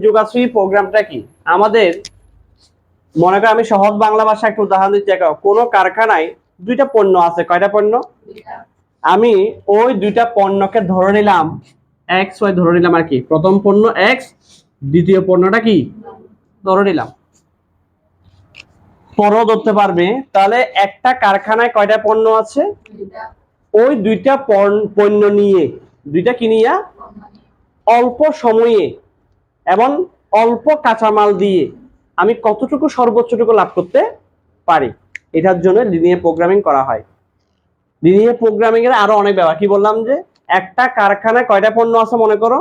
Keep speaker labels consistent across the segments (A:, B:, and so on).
A: যোগাশ্রী প্রোগ্রামটা কি? আমাদের মনে করো আমি সহজ বাংলা ভাষা একটা উদাহরণ দিচ্ছি। কোন কারখানায় দুইটা পণ্য আছে। কয়টা পণ্য? আমি ওই দুইটা পণ্যকে ধরে নিলাম এক্স ওয়াই ধরে নিলাম আর কি। প্রথম পণ্য এক্স, দ্বিতীয় পণ্যটা কি ধরে নিলাম। পরও ধরতে পারবে। তাহলে একটা কারখানায় কয়টা পণ্য আছে? ওই দুইটা পণ্য নিয়ে, দুইটা কি নিয়ে অল্প সময়ে এবং অল্প কাঁচামাল দিয়ে আমি কতটুকু সর্বোচ্চটুকু লাভ করতে পারি, এটার জন্য লিনিয়ার প্রোগ্রামিং করা হয়। লিনিয়ার প্রোগ্রামিং এর আরো অনেক ব্যাপার। কি বললাম যে একটা কারখানায় কয়টা পণ্য আছে মনে করো,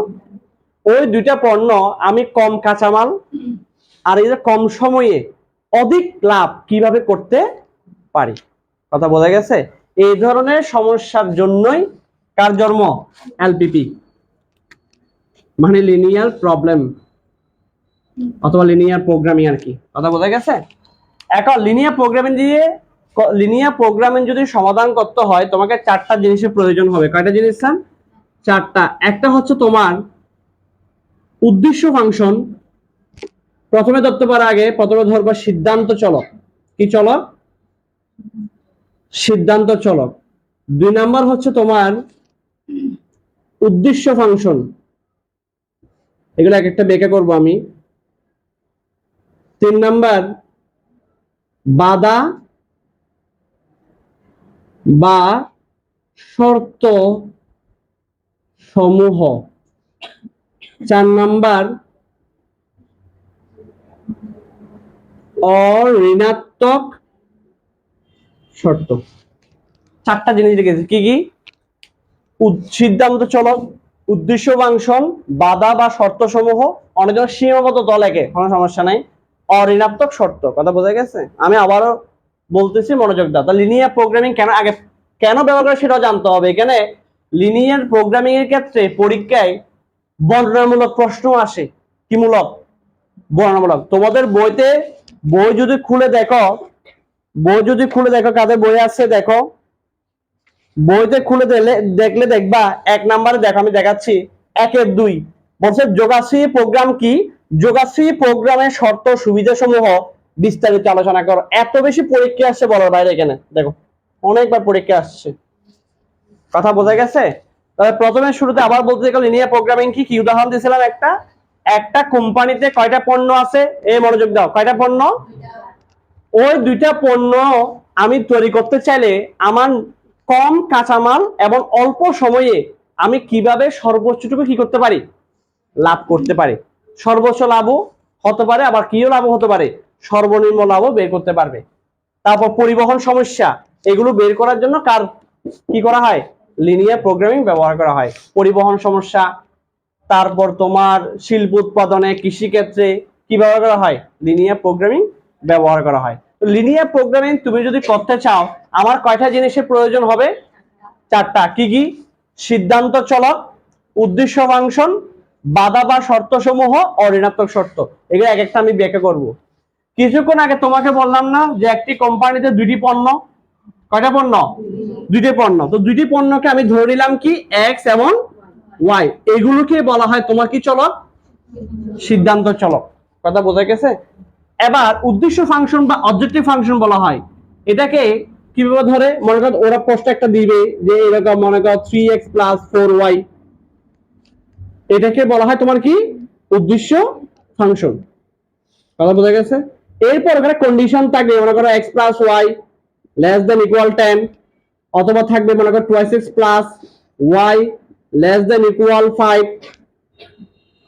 A: ওই দুইটা পণ্য আমি কম কাঁচামাল আর এই যে কম সময়ে অধিক লাভ কিভাবে করতে পারি। কথা বোঝা গেছে? এই ধরনের সমস্যার জন্যই কার জন্ম? এলপিপি, মানে লিনিয়ার প্রবলেম অথবা লিনিয়ার প্রোগ্রামিং আর কি। কথা বোঝা গেছে? এখন লিনিয়ার প্রোগ্রামিং যদি সমাধান করতে হয় তোমাকে চারটা জিনিসের প্রয়োজন হবে। কয়টা জিনিস? চারটা। একটা হচ্ছে তোমার উদ্দেশ্য ফাংশন। প্রথমে ধরতে পারো, আগে প্রথমে ধরবা সিদ্ধান্ত চলক। কি চলক? সিদ্ধান্ত চলক। 2 নাম্বার হচ্ছে তোমার উদ্দেশ্য ফাংশন। এগুলো এক একটা ব্যাখ্যা করব আমি। 3 নাম্বার বাধা বা শর্ত সমূহ। 4 নাম্বার অঋণাত্মক শর্ত। চারটা জিনিস লিখেছি। কি কি? সিদ্ধান্ত চলক, উদ্দেশ্য ফাংশন, বাধা বা শর্ত সমূহ, অনেক সীমাবদ্ধ লেখে, কোনো সমস্যা নাই, অঋণাত্মক শর্ত। কথা বোঝা গেছে? আমি আবারও বলতেছি, মনোযোগ দাও। তা লিনিয়ার প্রোগ্রামিং কেন ব্যবহার করে সেটাও জানতে হবে। এখানে লিনিয়ার প্রোগ্রামিং এর ক্ষেত্রে পরীক্ষায় বর্ণনামূলক প্রশ্ন আসে। কি মূলক? বর্ণনামূলক। তোমাদের বই যদি খুলে দেখো, কাদের বই আছে দেখো, বইতে খুলে দেখলে দেখবা 1 নম্বরে দেখো, আমি দেখাচ্ছি 1-2 বলছে যোগাশ্রী প্রোগ্রাম কি? যোগাশ্রী প্রোগ্রামের শর্ত সুবিধা সমূহ বিস্তারিত আলোচনা করো। এত বেশি পরীক্ষা আসছে বলার বাইরে। এখানে দেখো অনেকবার পরীক্ষা আসছে। কথা বোঝা গেছে? তবে প্রথমে শুরুতে আবার বলতে গেলে লিনিয়ার প্রোগ্রামিং কি উদাহরণ দিয়েছিলাম। একটা কোম্পানিতে কয়টা পণ্য আছে? এই মনোযোগ দাও, কয়টা পণ্য? ওই দুইটা পণ্য আমি তৈরি করতে চাইলে আমার কম কাঁচামাল এবং অল্প সময়ে আমি কিভাবে সর্বোচ্চটুকু কি করতে পারি? লাভ করতে পারি। সর্বোচ্চ লাভও হতে পারে, আবার কিও লাভ হতে পারে, সর্বনিম্ন লাভও বের করতে পারবে। তারপর পরিবহন সমস্যা, এগুলো বের করার জন্য কি করা হয়? লিনিয়ার প্রোগ্রামিং ব্যবহার করা হয়। পরিবহন সমস্যা, তারপর তোমার শিল্প উৎপাদনে, কৃষিক্ষেত্রে কি ব্যবহার করা হয়? লিনিয়ার প্রোগ্রামিং ব্যবহার করা হয়। তো লিনিয়ার প্রোগ্রামিং তুমি যদি করতে চাও, আমার কয়টা জিনিসের প্রয়োজন হবে? চারটা। কি কি? সিদ্ধান্ত চলক, উদ্দেশ্য ফাংশন, বাধা বা শর্ত সমূহ, অঋণাত্মক শর্ত। এগুলো এক একটা আমি ব্যাখ্যা করব। কিছুক্ষণ আগে তোমাকে বললাম না যে একটি কোম্পানিতে দুইটি পণ্য। কয়টা পণ্য? দুইটি পণ্য। তো দুইটি পণ্যকে আমি ধরে নিলাম কি এক্স এবং ওয়াই। এগুলোকে বলা হয় তোমার কি চলক? সিদ্ধান্ত চলক। কথা বোঝা গেছে? এবার উদ্দেশ্য ফাংশন বা অবজেক্টিভ ফাংশন বলা হয়। এটাকে কিভাবে ধরে? মনে করো ওরা প্রশ্ন একটা দিবে যে এরকম, মনে করো 3x + 4y, এটাকে বলা হয় তোমার কি? উদ্দেশ্য ফাংশন। কথা বোঝা গেছে? এরপর ওখানে কন্ডিশন থাকবে, মনে করো x + y <= 10, অথবা থাকবে মনে করো 2x + y <= 5।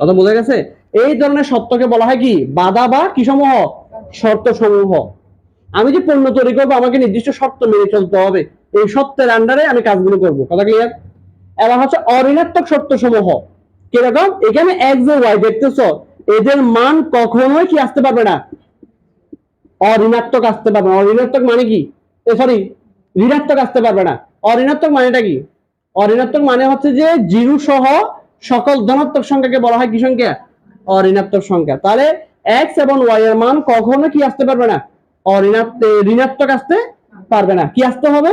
A: কথা বোঝা গেছে? এই ধরনের শর্তকে বলা হয় কি? বাধা বা কি সমূহ? শর্ত সমূহ। আমি যে পণ্য তৈরি করবো আমাকে নির্দিষ্ট শর্ত মেনে চলতে হবে। এই শর্তের আন্ডারে আমি কাজগুলো করব। কথা ক্লিয়ার? এবার হচ্ছে অঋণাত্মক শর্ত সমূহ। কিরকম? এখানে এক্স ও ওয়াই দেখতেছো, এদের মান কখনোই কি আসতে পারবে না? অঋণাত্মক আসতে পারবে না। অঋণাত্মক মানে কি? সরি, ঋণাত্মক আসতে পারবে না। অঋণাত্মক মানেটা কি? অঋণাত্মক মানে হচ্ছে যে জিরো সহ সকল ধনাত্মক সংখ্যাকে বলা হয় কি সংখ্যা? অঋণাত্মক সংখ্যা। তাহলে এক্স এবং ওয়াই এর মান কখনো কি আসতে পারবে না? ঋণাত্মক আসতে পারবে না। কি আসতে হবে?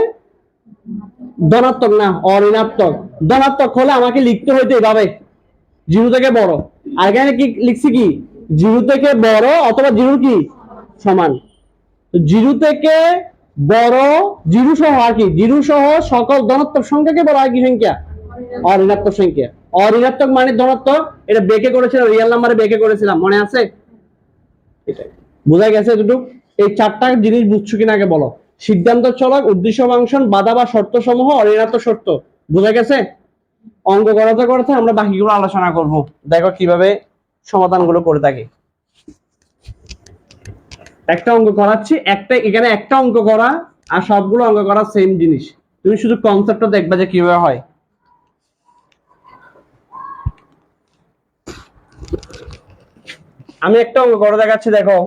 A: ধনাত্মক না, অঋণাত্মক। ধনাত্মক হলে আমাকে লিখতে হইতো এভাবে, জিরো থেকে বড়। আর এখানে কি লিখছি কি, জিরো থেকে বড় অথবা জিরো কি সমান। জিরো থেকে বড়, জিরো সহ আর কি, জিরো সহ সকল ধনাত্মক সংখ্যাকে বলা হয় কি সংখ্যা, অঋণাত্মক সংখ্যা। অঋণাত্মক মানে ধনাত্মক, এটা বেকে করেছিলাম, রিয়েল নাম্বারে বেকে করেছিলাম, মনে আছে? বোঝা গেছে দুটো? এই চারটা জিনিস বুঝছো কিনা আগে বলো। সিদ্ধান্ত চলক, উদ্দেশ্য ফাংশন, বাধা বা শর্ত সমূহ, অঋণাত্মক শর্ত। বোঝা গেছে? অঙ্ক করাতে করাতে আমরা বাকিগুলো আলোচনা করব। দেখো কিভাবে সমাধানগুলো করে থাকি। একটা অঙ্ক করাচ্ছি, এখানে একটা অঙ্ক করা আর সবগুলো অঙ্ক করা সেম জিনিস। তুমি শুধু কনসেপ্টটা দেখবা যে কিভাবে হয়। আমি একটা অঙ্ক করে দেখাচ্ছি, দেখো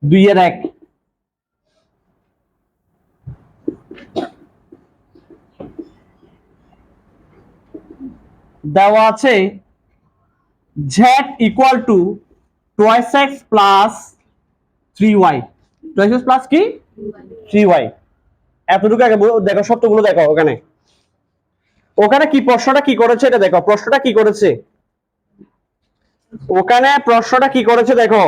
A: 2-এর 1। দেওয়া আছে z equal to 2x plus 3y। 2x plus কি 3y। এতটুকু আগে দেখো, সত্যগুলো দেখো। ওখানে কি প্রশ্নটা কি করেছে এটা দেখো। প্রশ্নটা কি করেছে ওখানে, প্রশ্নটা কি করেছে দেখো।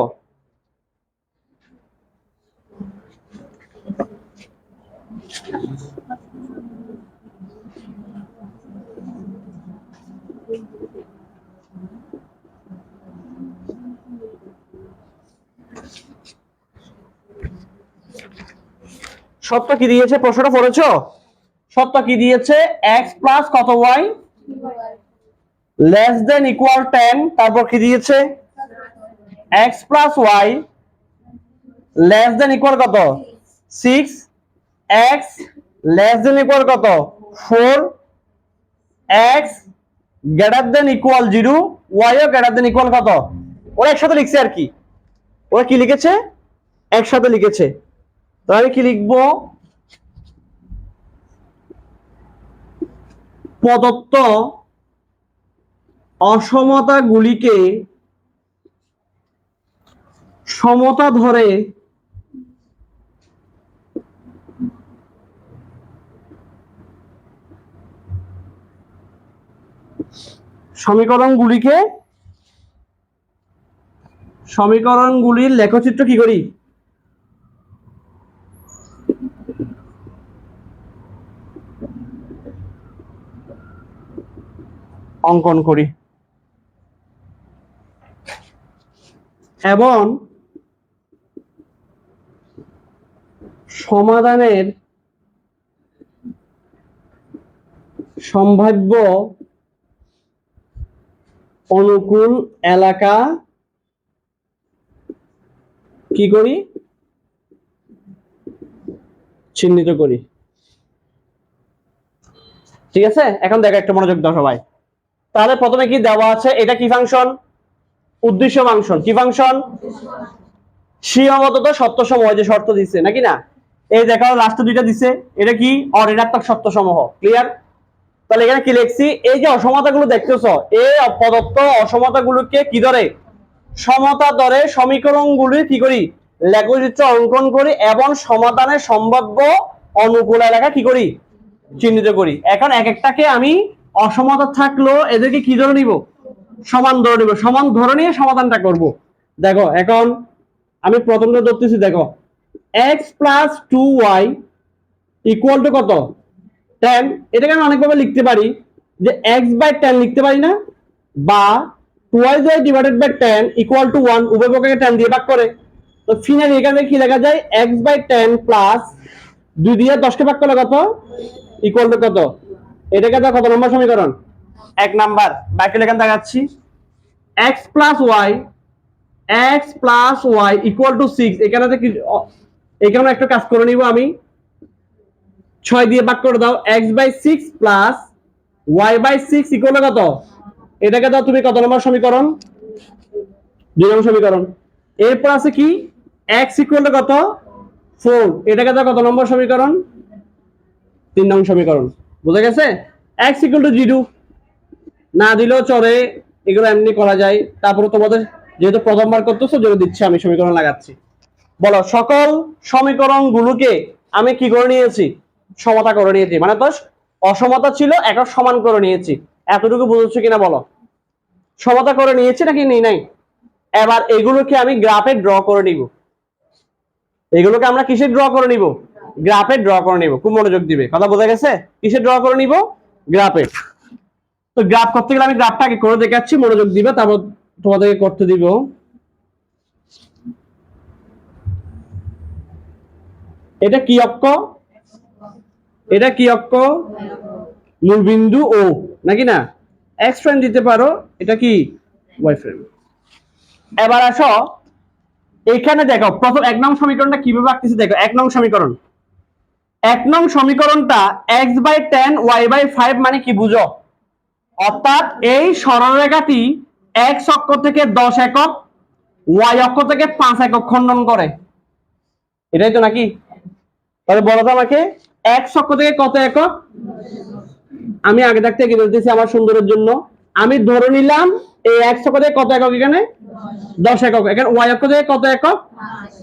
A: সত্য কি দিয়েছে, প্রশ্নটা পড়েছো? সত্য কি দিয়েছে, x প্লাস কত y লেস দেন ইকুয়াল 10। তারপর কি দিয়েছে, x plus y less than equal কত 6, x লেস দেন ইকুয়াল কত 4, x greater than equal 0, y ও গ্রেটার দেন ইকুয়াল কত। ওরা একসাথে লিখছে আর কি। ওরা কি লিখেছে, একসাথে লিখেছে। তো আমি কি লিখবো, প্রদত্ত অসমতাগুলিকে সমতা ধরে সমীকরণগুলির লেখচিত্র কি করি, অঙ্কন করি। এবং সমাধানের সম্ভাব্য অনুকূল এলাকা কি করি, চিহ্নিত করি। ঠিক আছে, এখন দেখো একটা মনোযোগ দাও সবাই। তাহলে প্রথমে কি দেওয়া আছে, এটা কি ফাংশন, উদ্দেশ্য ফাংশন। কি ফাংশন, সীমাবদ্ধতা সত্য সমূহ, যে শর্ত দিচ্ছে নাকি না। এই দেখো লাস্ট দুইটা দিছে, এটা কি অঋণাত্মক সত্য সমূহ। ক্লিয়ার? তাহলে এখানে কি লিখছি, এই যে অসমতাগুলো দেখতেছো, এই প্রদত্ত অসমতাগুলোকে কি ধরে, সমতা ধরে সমীকরণগুলি কি করি, লেখচিত্র অঙ্কন করি এবং সমাধানের সম্ভাব্য অনুকূল এলাকা কি করি, চিহ্নিত করি। এখন এক একটাকে আমি অসমতা থাকলো এদেরকে কি ধরে নিব, সমান ধরে নিব। সমান ধরে নিয়ে সমাধানটা করব। দেখো এখন আমি প্রথমটা ধরতেছি, দেখো x plus 2y equal to কত 10। এটাকে আমি অনেকভাবে লিখতে পারি, যে x বাই 10 লিখতে পারি না, বা 2y divided by 10 equal to 1, উভয় পক্ষকে 10 দিয়ে ভাগ করে। তো ফিনালি এখানে কি লেখা যায়, x বাই 10 প্লাস 2 দিয়ে 10 কে ভাগ করলে কত ইকুয়াল টু কত। এটাকে তো কত নম্বর সমীকরণ, 1 নাম্বার। বাকি লেখা দেখাচ্ছি, x plus y equal to 6। এখানে এখানে একটা কাজ করে নিব আমি, 6 দিয়ে ভাগ করে দাও, x by 6 plus y by 6 equal to কত। এটাকে দাও তুমি কত নম্বর সমীকরণ, 2 নম্বর সমীকরণ। এরপর আছে কি, x ইকুয়াল টু কত 4। এটাকে দাও কত নম্বর সমীকরণ, 3 নম্বর সমীকরণ। বুঝা গেছে? x ইকুয়াল টু 0 না দিলেও চলে, এগুলো এমনি করা যায়। তারপরে তোমাদের যেহেতু প্রথমবার করতেছো, যেটা দিচ্ছি আমি সমীকরণ লাগাচ্ছি। বলো, সকল সমীকরণগুলোকে আমি কি করে নিয়েছি, সমতা করে নিয়েছি। মানে তো অসমতা ছিল, এখন সমান করে নিয়েছি। এতটুকু বুঝছো কিনা বলো। সমতা করে নিয়েছি নাকি নেই নাই? এবার এগুলোকে আমি গ্রাফে ড্র করে নিব। এগুলোকে আমরা কিসে ড্র করে নিব? গ্রাফে ড্র করে নিব। খুব মনোযোগ দিবে, কথা বোঝা গেছে? কিসে ড্র করে নিব? গ্রাফে। তো গ্রাফ করতে গেলে আমি গ্রাফটাকে করে দেখাচ্ছি, মনোযোগ দিবে, তারপর তোমাদেরকে করতে দিব। এটা কি অক্ষ? এটা কি অক্ষ? মূলবিন্দু ও, নাকি না? এক্স ফ্রেম দিতে পারো, এটা কি ওয়াই ফ্রেম। এবার আসো এখানে দেখো, প্রথম 1 নং সমীকরণটা কিভাবে আঁকতেছি দেখো। 1 নং সমীকরণ, 1 নং সমীকরণটা x/10 y/5 মানে কি বুঝো? অর্থাৎ এই সরলরেখাটি x অক্ষ থেকে 10 একক, y অক্ষ থেকে 5 একক খণ্ডন করে, এটাই তো নাকি? তাহলে বলো তো আমাকে, x অক্ষ থেকে কত একক? আমি আগে থাকতে কি বলতেছি আমার সুন্দরের জন্য, আমি ধরে নিলাম এই x অক্ষ থেকে কত একক, এখানে 10 একক, এখানে y অক্ষ থেকে কত একক?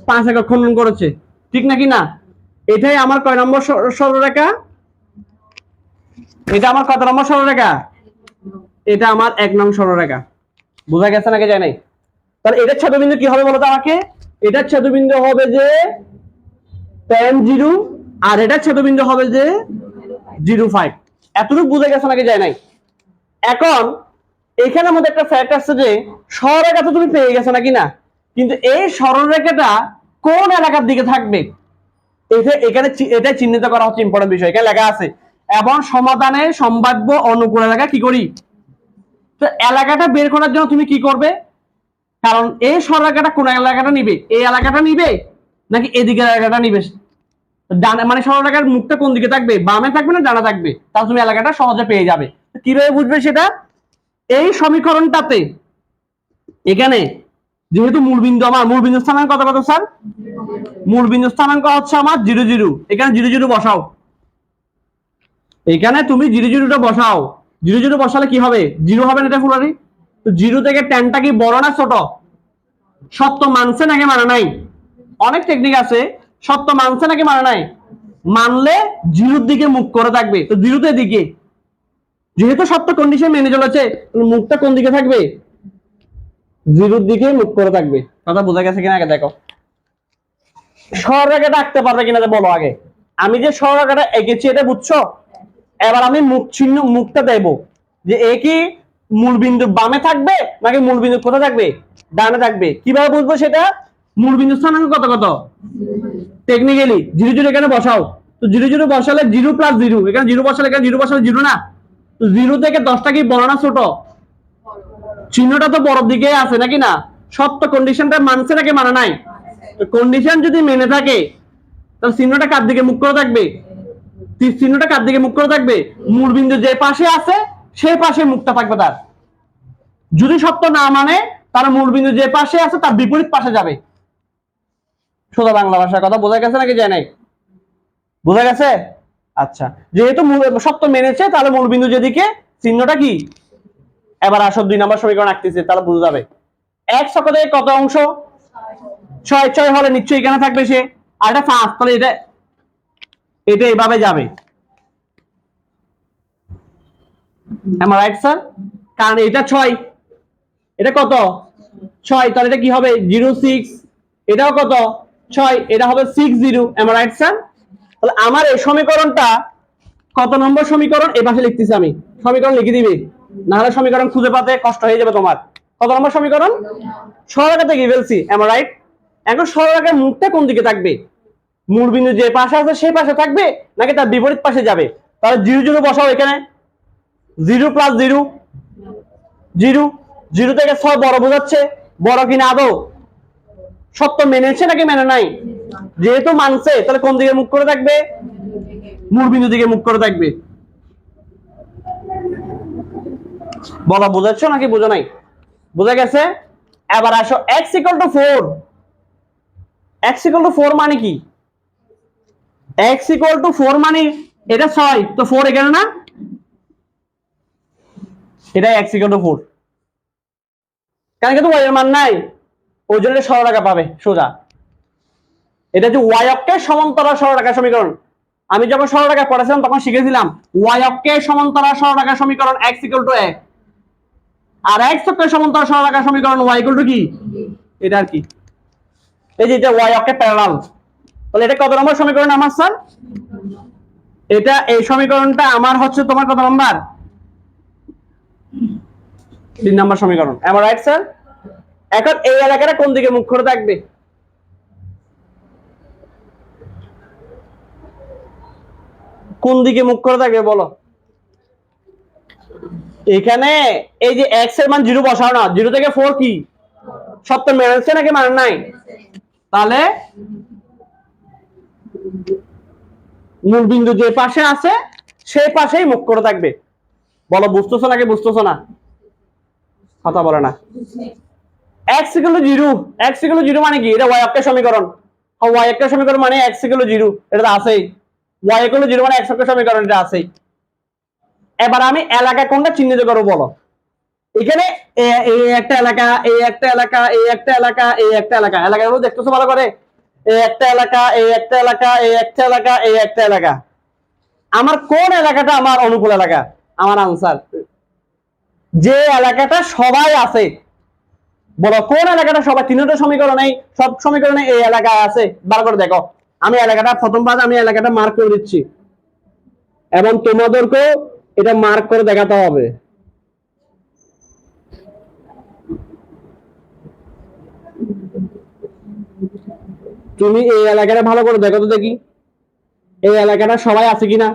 A: 5 একক খণ্ডন করেছে, ঠিক নাকি না? এটাই আমার কয় নম্বর সরলরেখা? এটা আমার কত নম্বর সরলরেখা? এটা আমার 1 নং সরলরেখা। বোঝা গেছে নাকি যায় নাই? তাহলে এটার ছেদবিন্দু কি হবে বলো তো আমাকে? এটার ছেদবিন্দু হবে যে tan 0, আর এটার ছেদবিন্দু হবে যে 0.5। এতটুকু বুঝে গেছে নাকি যায় নাই? এখন এখানে আমাদের একটা ফ্যাক্ট আছে যে সরলরেখা তো তুমি পেয়ে গেছো নাকি না, কিন্তু এই সরলরেখাটা কোন এলাকার দিকে থাকবে এখানে এটা চিহ্নিত করা হচ্ছে ইম্পর্টেন্ট বিষয়। এখানে লেখা আছে এবং সমাধানের সম্ভাব্য অনুকূল এলাকা কি করি। তো এলাকাটা বের করার জন্য তুমি কি করবে, কারণ এই সরলরেখাটা কোন এলাকাটা নিবে, এই এলাকাটা নিবে নাকি এদিকের এলাকাটা নিবে, ডানে মানে সরলরেখার মুখটা কোন দিকে থাকবে, বামে থাকবে না ডানে থাকবে, তাহলে তুমি এলাকাটা সহজে পেয়ে যাবে। কিভাবে বুঝবে সেটা? এই সমীকরণটাতে এখানে যেহেতু মূলবিন্দু, আমার মূলবিন্দু স্থানাঙ্ক কত কত স্যার? মূলবিন্দু স্থানাঙ্ক হচ্ছে আমার 0 0, এখানে 0 0 বসাও, এখানে তুমি 0 0টা বসাও। 0 0 বসালে কি হবে? 0 হবে না, এটা ফুলারি। তো 0 থেকে ট্যানটা কি বড় না ছোট? সত্য মানছে নাকি মানে নাই? অনেক টেকনিক আছে, সত্য মানছে নাকি মানে নাই? মানলে 0 দিকে মুখ করে থাকবে, তো 0 দিকে, যেহেতু সত্য কন্ডিশন মেনে চলেছে, মুখটা কোন দিকে থাকবে? 0 দিকে মুখ করে থাকবে। কথা বোঝা গেছে কিনা আগে দেখো। সরলরেখাটা আঁকতে পারবে কিনা বলো আগে। আমি যে সরলরেখাটা এঁকেছি এটা বুঝছো? এবার আমি মুখ চিহ্ন, মুখটা দেব যে এ কি মূলবিন্দু বামে থাকবে নাকি মূলবিন্দু কোথায় থাকবে? ডানে থাকবে। কিভাবে বুঝবো সেটা? মূলবিন্দু স্থানাঙ্ক কত কত? টেকনিক্যালি 0 0 এখানে বসাও। তো 0 0 বসালে 0 প্লাস 0, এখানে 0 বসালে এখানে 0 বসালে 0 না। তো 0 থেকে 10টা কি বড় না ছোট? চিহ্নটা তো বড় দিকে আছে নাকি না? সত্য কন্ডিশনটা মানছে নাকি মানে নাই? তো কন্ডিশন যদি মেনে থাকে তাহলে চিহ্নটা কার দিকে মুখ করে থাকবে? চিহ্নটা কার দিকে মুখ করে থাকবে? মূলবিন্দু যে পাশে আছে সেই পাশে মুখটা থাকবে তার। যদি সত্য না মানে তার মূলবিন্দু যে পাশে আছে তার বিপরীত পাশে যাবে। সোজা বাংলা ভাষার কথা বোঝা গেছে নাকি যায় নাই? বোঝা গেছে? আচ্ছা, যেহেতু সত্য মেনেছে তাহলে মূলবিন্দু যেদিকে চিহ্নটা কি। এবার আসো 2 নম্বর সমীকরণ আঁকতেছে, তাহলে বুঝা যাবে। x অক্ষ থেকে কত অংশ? 6, 6 হলে নিশ্চয়ই এখানে থাকবে সে, আর এটা 5, তাহলে এটা এটা এইভাবে যাবে। আমার রাইট স্যার? কারণ এটা 6, এটা কত? 6, তাহলে এটা কি হবে? 0 6, এটাও কত? 6, এটা হবে 6 0। আমার রাইট স্যার? তাহলে আমার এই সমীকরণটা কত নম্বর সমীকরণ? এই পাশে লিখতেছি আমি, সমীকরণ লিখে দিবি, না হলে সমীকরণ খুঁজে পাতে কষ্ট হয়ে যাবে তোমার। কত নম্বর সমীকরণ? সরলরেখা থেকে ফেলছি, আমার রাইট। এখন সরলরেখার মুখটা কোন দিকে থাকবে? মূলবিন্দু যে পাশে আছে সেই পাশে থাকবে নাকি তার বিপরীত পাশে যাবে? তাহলে 0 0 বসাও এখানে, 0 প্লাস 0 0, 0 থেকে 6 বড় বোঝাচ্ছে, বড় কিনা আদৌ? সত্য মেনেছে নাকি মেনে নাই? যেহেতু মানছে তাহলে কোন দিকে মুখ করে থাকবে? মূলবিন্দু দিকে মুখ করে থাকবে। বলা বোঝাচ্ছ নাকি বোঝা নাই? বোঝা গেছে? এবার আসো x = 4। x = 4 মানে কি? x = 4 মানে এটা 6, তো 4 এখানে না, এটা x = 4। কারণ কিন্তু y এর মান নাই, ওই জন্য সরলরেখা পাবে সোজা। এটা যে y অক্ষের সমান্তরাল সরলরেখা সমীকরণ। আমি যখন সরলরেখা পড়েছিলাম তখন শিখেছিলাম y অক্ষের সমান্তরাল সরলরেখা সমীকরণ x = 1। আর x অক্ষের সমান্তরাল সরলরেখার সমীকরণ y ইকুয়াল টু কি, এটা আর কি, এই যে এটা y অক্ষের প্যারালাল। তাহলে এটা কত নম্বর সমীকরণ আমার স্যার? এটা এই সমীকরণটা আমার হচ্ছে তোমার কত নাম্বার? 3 নাম্বার সমীকরণ। Am right sir? এখন এই এলাকাটা কোন দিকে মুখ করে থাকবে? কোন দিকে মুখ করে থাকবে বলো? এখানে এই যে x এর মান 0 বসাও না, 0 থেকে 4 কি সত্য মেনেছে নাকি মানে নাই? তাহলে মূল বিন্দু যে পাশে আছে সেই পাশেই মুখ করে থাকবে। বলো বুঝতেছো নাকি বুঝতেছো না? কথা বলে না। x = 0, x = 0 মানে কি? এটা y অক্ষের সমীকরণ। y অক্ষের সমীকরণ মানে x = 0, এটা তো আছেই। y = 0 মানে x অক্ষের সমীকরণ, এটা আছেই। এবার আমি এলাকা কোনটা চিহ্নিত করব বলো? এখানে এই একটা এলাকা, এই একটা এলাকা, এই একটা এলাকা, এই একটা এলাকা, এলাকাগুলো দেখতেছো ভালো করে? এই একটা এলাকা, এই একটা এলাকা, এই একটা এলাকা, এই একটা এলাকা। আমার কোন এলাকাটা আমার অনুকূল এলাকা? আমার আনসার যে এলাকাটা সবাই আছে। বলো কোন এলাকাটা সবাই? তিনটা সমীকরণে, সব সমীকরণে এই এলাকায় আছে। ভালো করে দেখো, আমি এলাকাটা প্রথমবার আমি এলাকাটা মার্ক করে দিচ্ছি এবং তোমাদেরকে এটা মার্ক করে দেখাতে হবে। তুমি এই এলাকাটা ভালো করে দেখো তো দেখি এই এলাকাটা সবাই আছে কিনা,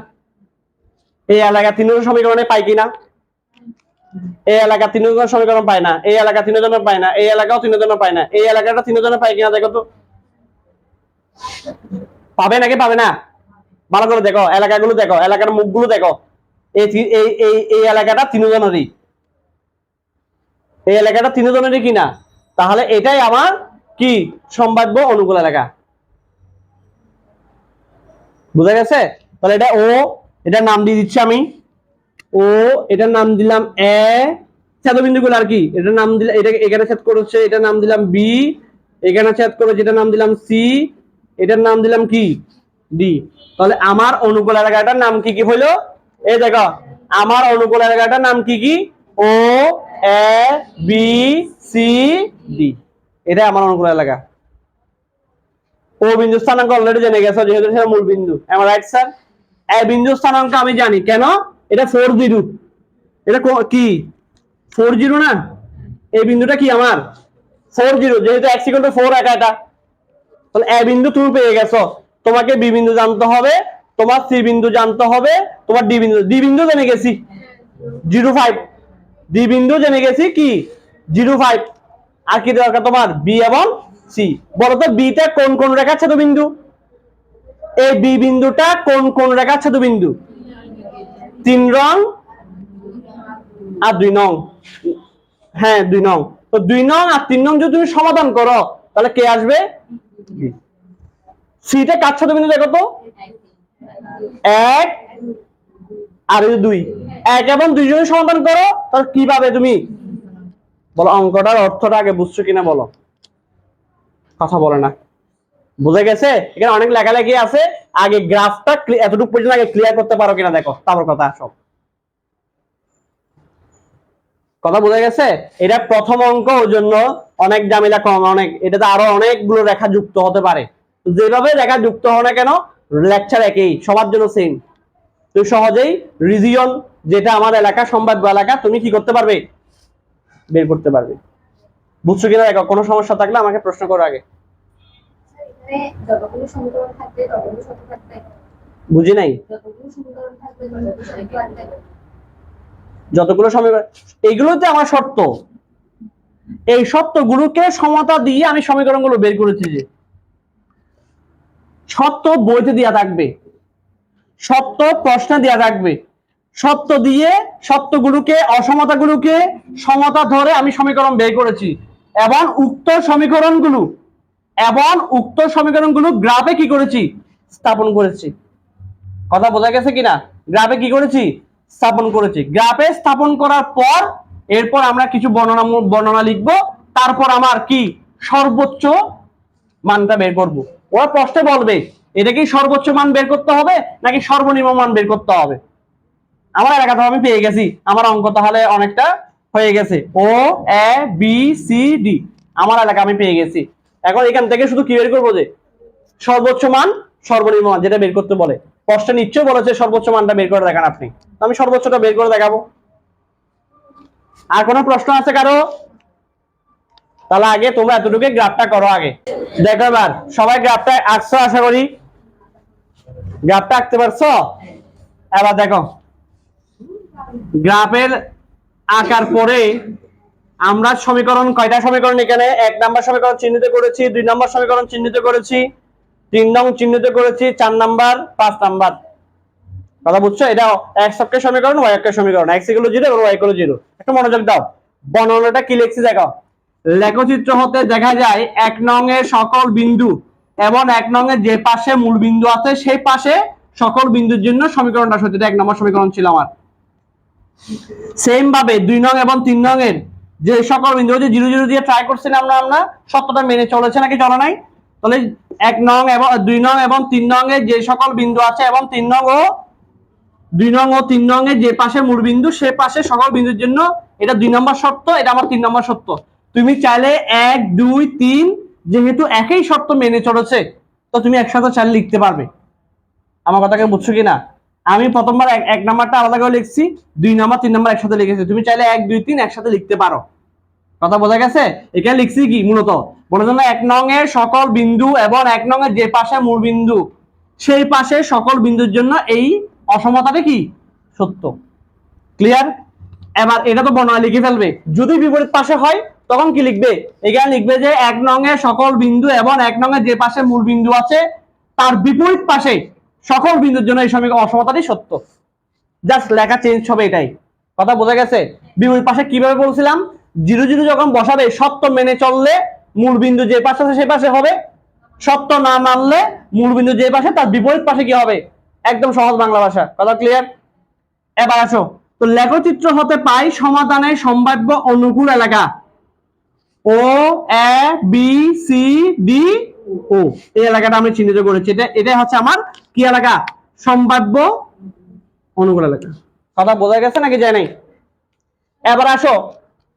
A: এই এলাকা তিনজন সমীকরণে পাই কিনা। এই এলাকা তিনজন সমীকরণ পায় না, এই এলাকা তিনজনের পায় না, এই এলাকাও তিনজনের পায় না, এই এলাকাটা তিনজনের পায় কিনা দেখো তো। পাবে নাকি পাবে না? ভালো করে দেখো, এলাকাগুলো দেখো, এলাকার মুখগুলো দেখো। এই এই এই এলাকাটা তিনজনেরই, এই এলাকাটা তিনজনেরই কিনা, তাহলে এটাই আমার কি সম্ভাব্য অনুকূল এলাকা। বুঝা গেছে? তাহলে এটা ও, এটার নাম দিয়ে দিচ্ছি আমি ও, এটার নাম দিলাম এ, ছেদবিন্দুগুলো আর কি, এটার নাম দিলাম, এটা এখানে ছেদ করেছে, এটার নাম দিলাম বি, এখানে ছেদ করেছে, এটার নাম দিলাম সি, এটার নাম দিলাম কি ডি। তাহলে আমার অনুকূল এলাকাটার নাম কি কি হলো? এই দেখো, আমার অনুকূল এলাকাটার নাম কি কি? ও, এ, বি, সি, ডি। এটা আমার অনুকূল এলাকা। ও বিন্দু স্থানাঙ্ক অলরেডি জেনে গেছো, যেহেতু সেটা মূল বিন্দু। M right sir? এ বিন্দু স্থানাঙ্ক আমি জানি, কেন? এটা 40, এটা কি 40 না? এই বিন্দুটা কি আমার 40, যেহেতু x = 4 একা এটা। তাহলে এ বিন্দু তুমি পেয়ে গেছো, তোমাকে বি বিন্দু জানতে হবে, তোমার সি বিন্দু জানতে হবে, তোমার ডি বিন্দু জেনে গেছি 05, ডি বিন্দু জেনে গেছি কি 05। আর কি দরকার তোমার? বি এবং সি। বলো তো বিটা কোন কোন রেখার ছেদবিন্দু? এই বি বিন্দুটা কোন কোন রেখার ছেদবিন্দু? 3 রং আর 2 নং। হ্যাঁ 2 নং। তো 2 নং আর 3 নং যদি তুমি সমাধান করো তাহলে কে আসবে? সিটা কার ছেদবিন্দু দেখো তো? 1 আর 2, 1 এবং 2 যদি সমাধান করো তাহলে কি পাবে তুমি? বলো অঙ্কটার অর্থটা আগে বুঝছো কিনা বলো? কথা বলে না। বুঝে গেছে? এখানে অনেক লেখালেখি আছে, আগে গ্রাফটা এতটুকু পর্যন্ত আগে ক্লিয়ার করতে পারো কিনা দেখো, তারপর কথা সব। কথা বোঝা গেছে? এটা প্রথম অঙ্ক, ওই জন্য অনেক ঝামেলা কম, অনেক এটাতে আরো অনেকগুলো রেখা যুক্ত হতে পারে। যেভাবে রেখা যুক্ত হয় না কেন, লেকচার একই, সবার জন্য সেম। তুই সহজেই রিজিয়ন, যেটা আমার এলাকা, সম্ভাব্য এলাকা, তুমি কি করতে পারবে? বের করতে পারবে। বুঝছো কিনা দেখো, কোনো সমস্যা থাকলে আমাকে প্রশ্ন করো আগে। বুঝি নাই। যতগুলো সমীকরণ, এইগুলোতে আমার শর্ত, এই শর্তগুলোকে সমতা দিয়ে আমি সমীকরণগুলো বের করেছি। যে শর্ত বইতে দেয়া থাকবে, শর্ত প্রশ্নে দেয়া থাকবে, শর্ত দিয়ে শর্তগুলোকে, অসমতাগুলোকে সমতা ধরে আমি সমীকরণ বের করেছি এবং উক্ত সমীকরণগুলো গ্রাফে কি করেছি? স্থাপন করেছি। কথা বোঝা গেছে কিনা? গ্রাফে কি করেছি? স্থাপন করেছি। গ্রাফে স্থাপন করার পর এরপর আমরা কিছু বর্ণনা লিখবো, তারপর আমার কি সর্বোচ্চ মানটা বের করব। ওরা প্রশ্নে বলবে এটা কি সর্বোচ্চ মান বের করতে হবে নাকি সর্বনিম্ন মান বের করতে হবে। আমার এলাকা তো আমি পেয়ে গেছি, আমার অঙ্ক তাহলে অনেকটা হয়ে গেছে, ও এ বি সি ডি আমার এলাকা আমি পেয়ে গেছি। এখন এখান থেকে শুধু কি বের করবো, যে সর্বোচ্চ মান সর্বনিম্ন মান যেটা বের করতে বলে। প্রশ্নে নিশ্চয় বলেছে সর্বোচ্চ মানটা বের করে দেখান আপনি, আমি সর্বোচ্চটা বের করে দেখাবো। আর কোনো প্রশ্ন আছে কারো? তাহলে আগে তোমরা এতটুকু গ্রাফটা করো আগে। দেখো এবার সবাই গ্রাফটা আঁকছো, আশা করি গ্রাফটা আঁকতে পারছো। এবার দেখো গ্রাফের আঁকার পরে আমরা সমীকরণ, কয়টা সমীকরণ এখানে, 1 নম্বর সমীকরণ চিহ্নিত করেছি, 2 নম্বর সমীকরণ চিহ্নিত করেছি, 3 নং চিহ্নিত করেছি, 4 নাম্বার, 5 নাম্বার। কথা বুঝছো? এটা x অক্ষের সমীকরণ, y অক্ষের সমীকরণ, x = 0 এবং y = 0। একটু মনোযোগ দাও, বর্ণনাটা কি লিখছি দেখো। লেখচিত্র হতে দেখা যায় 1 নং এর সকল বিন্দু এবং 1 নং এর যে পাশে মূল বিন্দু আছে সেই পাশে সকল বিন্দুর জন্য সমীকরণটা সত্য। এটা 1 নম্বর সমীকরণ ছিল আমার। সেম ভাবে 2 নং এবং 3 নং এর যে সকল বিন্দু, যে 0 0 দিয়ে ট্রাই করছিলাম আমরা সত্যটা মেনে চলেছে নাকি চলে নাই। তাহলে 1 নং এবং 2 নং এবং 3 নং এর যে সকল বিন্দু আছে এবং 2 নং ও 3 নং এর যে পাশে মূল বিন্দু সে পাশে সকল বিন্দুর জন্য, এটা 2 নম্বর শর্ত, এটা আমার 3 নম্বর শর্ত। তুমি চাইলে 1 2 3 যেহেতু একই শর্ত মেনে চলেছে তো তুমি একসাথে চাইলে লিখতে পারবে। আমার কথাকে বুঝছো কিনা? আমি প্রথমবার 1 নাম্বারটা আলাদা করে লিখছি, 2 নাম্বার 3 নাম্বার একসাথে লিখেছি। তুমি চাইলে 1 2 3 একসাথে লিখতে পারো। কথা বোঝা গেছে? এখানে লিখছি কি মূলত বলার জন্য 1 নং এর সকল বিন্দু এবং 1 নং এর যে পাশে মূল বিন্দু সেই পাশে সকল বিন্দুর জন্য এই অসমতাটা কি সত্য। ক্লিয়ার? এবার এটা তো বর্ণনা লিখে ফেলবে। যদি বিপরীত পাশে হয় তখন কি লিখবে? এখানে লিখবে যে 1 নং এর সকল বিন্দু এবং 1 নং এর যে পাশে মূল বিন্দু আছে তার বিপরীত পাশে সকল বিন্দুর জন্য এই সমীকরণ অসমতাটি সত্য। জাস্ট লেখা চেঞ্জ হবে, এটাই। কথা বোঝা গেছে? বিপরীত পাশে কিভাবে বলছিলাম, 0 0 যখন বসাবে সত্য মেনে চললে মূল বিন্দু যে পাশে আছে সেই পাশে হবে, সত্য না মানলে মূল বিন্দু যে পাশে তার বিপরীত পাশে কি হবে। একদম সহজ বাংলা ভাষা। কথা ক্লিয়ার? এবার আসো, তো লেখচিত্র হতে পাই সমাধানের সম্ভাব্য অনুকূল এলাকা ও এ বি সি ডি ও। এই এলাকাটা আমি চিহ্নিত করেছি। এটা হচ্ছে আমার কি এলাকা? সম্ভাব্য অনুকূল এলাকা। কথা বোঝা গেছে নাকি যায় নাই? এবার আসো,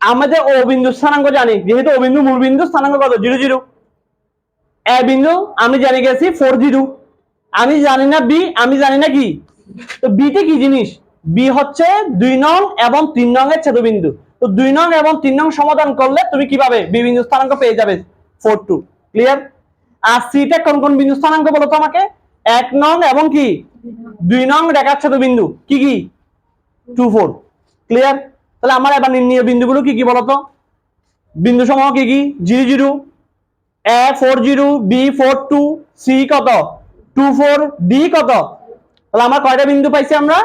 A: আমাদের ও বিন্দু স্থানাঙ্ক জানি, যেহেতু ও বিন্দু মূল বিন্দু, স্থানাঙ্ক কত? 0 0। এ বিন্দু আমি জানি গেছি 4 0। আমি জানি না বি, আমি জানি না কি, তো বিতে কি জিনিস? বি হচ্ছে 2 নং এবং 3 নং এর ছেদবিন্দু। তো 2 নং এবং 3 নং সমাধান করলে তুমি কি পাবে? বি বিন্দু স্থানাঙ্ক পেয়ে যাবে 4 2। ক্লিয়ার? আর সিটা কোন কোন বিন্দু স্থানাঙ্ক বলো তো আমাকে? 1 নং এবং কি 2 নং রেখার ছেদবিন্দু কি কি? 2 4। ক্লিয়ার? তাহলে আমার এবার নির্ণীয় বিন্দুগুলো কি কি বলতো? বিন্দু সমূহ কি কি? 0 0, এ 4 0, বি 4 2, সি কত 2 4, ডি কত? তাহলে আমার কয়টা বিন্দু পাইছি আমরা?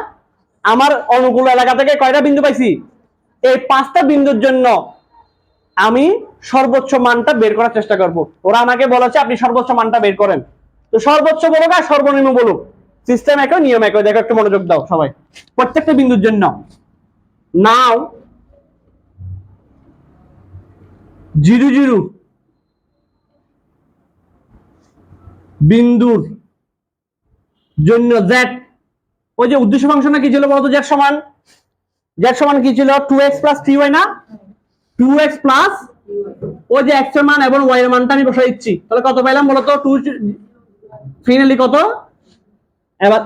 A: আমার অনুকূল এলাকা থেকে কয়টা বিন্দু পাইছি? এই 5টা বিন্দুর জন্য আমি সর্বোচ্চ মানটা বের করার চেষ্টা করব। ওরা আমাকে বলেছে আপনি সর্বোচ্চ মানটা বের করেন। তো সর্বোচ্চ বলুক আর সর্বনিম্ন বলুক, সিস্টেম একই, নিয়ম একই। দেখো একটু মনোযোগ দাও সবাই, প্রত্যেকটা বিন্দুর জন্য। নাও 0 0 বিন্দুর জন্য জেড, ওই যে উদ্দেশ্য ফাংশনটা কি ছিল বলতো? জেড সমান কি ছিল? 2x + 3y না? 2x প্লাস ওই যে x এর মান এবং y এর মানটা আমি বসাই দিচ্ছি। তাহলে কত পাইলাম বলতো? 2 ফাইনালি কত? এবার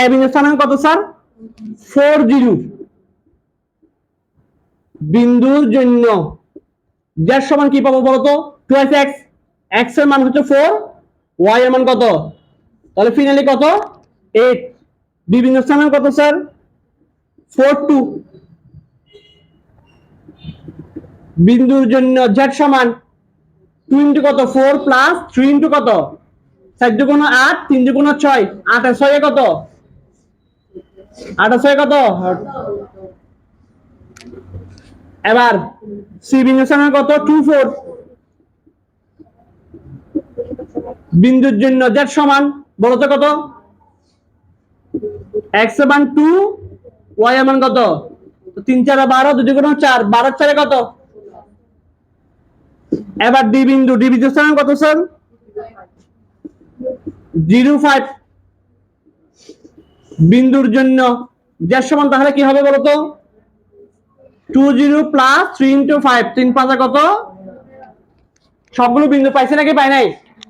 A: এ বিন্দু স্থানাঙ্ক কত স্যার? 4 0 বিন্দুর জন্য z সমান কি পাবো বলতো? 2x, x এর মান হচ্ছে 4, y এর মান কত? তাহলে ফাইনালি কত? 8। বি বিন্দু স্থানাঙ্ক কত স্যার? 4 2। বিন্দুর জন্য z সমান 2 ইনটু কত? 4 প্লাস 3 ইনটু কত? 4 × 8, 3 × 6, 8 আর 6 কত? 8 আর 6 কত? এবার সি বিন্দু স্থানাঙ্ক কত? 2 4। বিন্দুর জন্য z সমান বলতো কত? x এর মান 2, y এর মান কত? 3 4 12, 2 × 4, 12 4 কত? এবার ডি বিন্দু স্থানাঙ্ক কত স্যার? 0 5। বিন্দুর জন্য z সমান তাহলে কি হবে বলতো? 20 প্লাস 3 ইন্টু 5, 3 5 কত? সবগুলো বিন্দু পাইছে নাকি পাই নাই?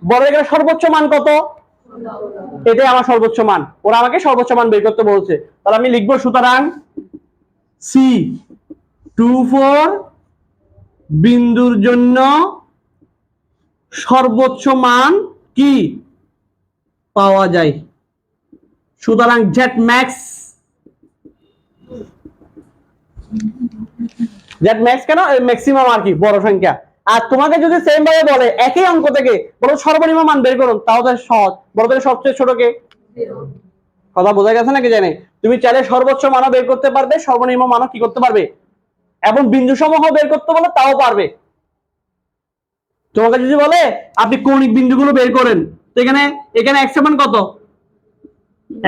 A: বড় এখানে সর্বোচ্চ মান কত? এটাই আমার সর্বোচ্চ মান, ওরা আমাকে সর্বোচ্চ মান বের করতে বলছে। তাহলে আমি লিখবো সুতরাং সি 24 বিন্দুর জন্য সর্বোচ্চ মান কি পাওয়া যায়। সুতরাং জেড ম্যাক্স কেন? ম্যাক্সিমাম আর কি, বড় সংখ্যা। আর তোমাকে যদি সেম ভাবে বলে একই অঙ্ক থেকে বলো সর্বনিম্ন মান বের করুন, তাও তো সহজ। বড় থেকে সবচেয়ে ছোট কে? কথা বোঝা গেছে নাকি জানে? তুমি চাইলে সর্বোচ্চ মানও বের করতে পারবে, সর্বনিম্ন মানও কি করতে পারবে, এবং বিন্দু সমূহ বের করতে বলে তাও পারবে। তোমাকে যদি বলে আপনি কৌণিক বিন্দুগুলো বের করেন, তো এখানে x এর মান কত?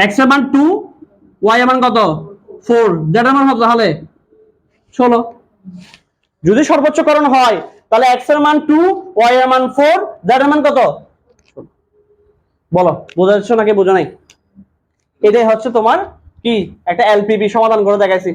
A: x এর মান 2, y এর মান কত? 4, z এর মান কত তাহলে? 16। যদি সর্বোচ্চকরণ হয় তাহলে x এর মান 2, y এর মান 4, z এর মান কত? বলো বোঝা যাচ্ছে নাকি বোঝা নাই? এটাই হচ্ছে তোমার কি একটা এলপিবি সমাধান করে দেখাইছি।